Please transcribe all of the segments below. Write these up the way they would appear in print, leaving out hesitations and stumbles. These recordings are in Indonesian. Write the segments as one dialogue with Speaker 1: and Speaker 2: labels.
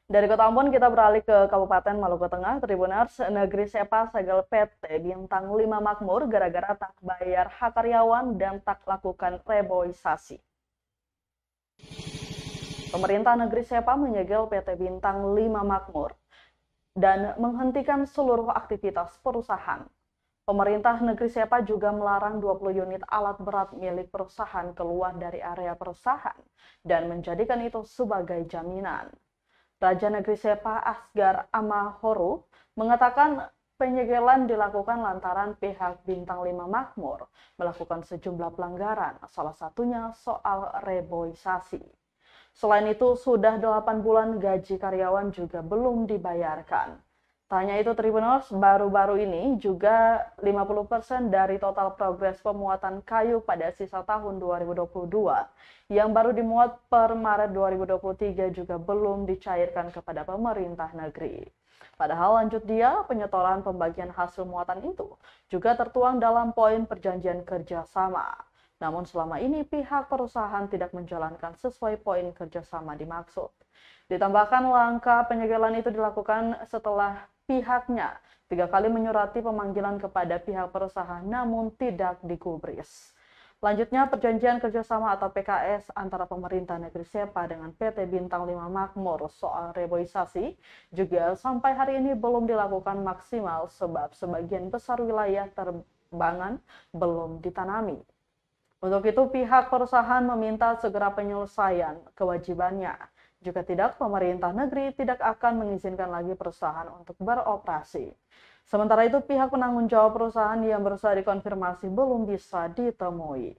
Speaker 1: Dari Kota Ambon kita beralih ke Kabupaten Maluku Tengah. Tribuners, Negeri Sepa segel PT Bintang 5 Makmur gara-gara tak bayar hak karyawan dan tak lakukan reboisasi. Pemerintah Negeri Sepa menyegel PT Bintang 5 Makmur dan menghentikan seluruh aktivitas perusahaan. Pemerintah Negeri Sepa juga melarang 20 unit alat berat milik perusahaan keluar dari area perusahaan dan menjadikan itu sebagai jaminan. Raja Negeri Sepa Asgar Amahoru mengatakan penyegelan dilakukan lantaran pihak Bintang 5 Makmur melakukan sejumlah pelanggaran, salah satunya soal reboisasi. Selain itu, sudah 8 bulan gaji karyawan juga belum dibayarkan. Tanya itu Tribuners, baru-baru ini juga 50% dari total progres pemuatan kayu pada sisa tahun 2022 yang baru dimuat per Maret 2023 juga belum dicairkan kepada pemerintah negeri. Padahal lanjut dia, penyetoran pembagian hasil muatan itu juga tertuang dalam poin perjanjian kerjasama. Namun selama ini pihak perusahaan tidak menjalankan sesuai poin kerjasama dimaksud. Ditambahkan langkah penyegelan itu dilakukan setelah pihaknya 3 kali menyurati pemanggilan kepada pihak perusahaan namun tidak digubris. Lanjutnya, perjanjian kerjasama atau PKS antara pemerintah Negeri Sepa dengan PT Bintang 5 Makmur soal reboisasi juga sampai hari ini belum dilakukan maksimal sebab sebagian besar wilayah terbangan belum ditanami. Untuk itu, pihak perusahaan meminta segera penyelesaian kewajibannya. Jika tidak, pemerintah negeri tidak akan mengizinkan lagi perusahaan untuk beroperasi. Sementara itu, pihak penanggung jawab perusahaan yang berusaha dikonfirmasi belum bisa ditemui.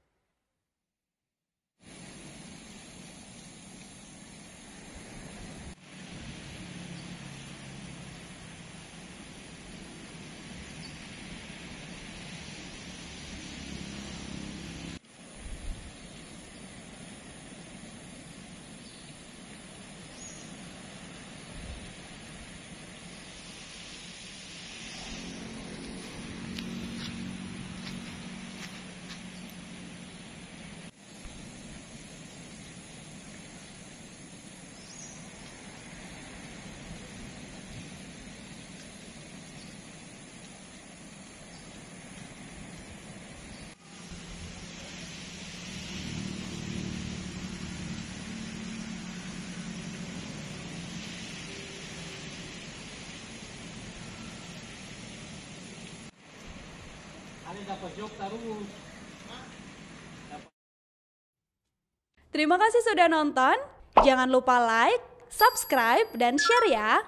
Speaker 2: Terima kasih sudah nonton. Jangan lupa like, subscribe, dan share ya.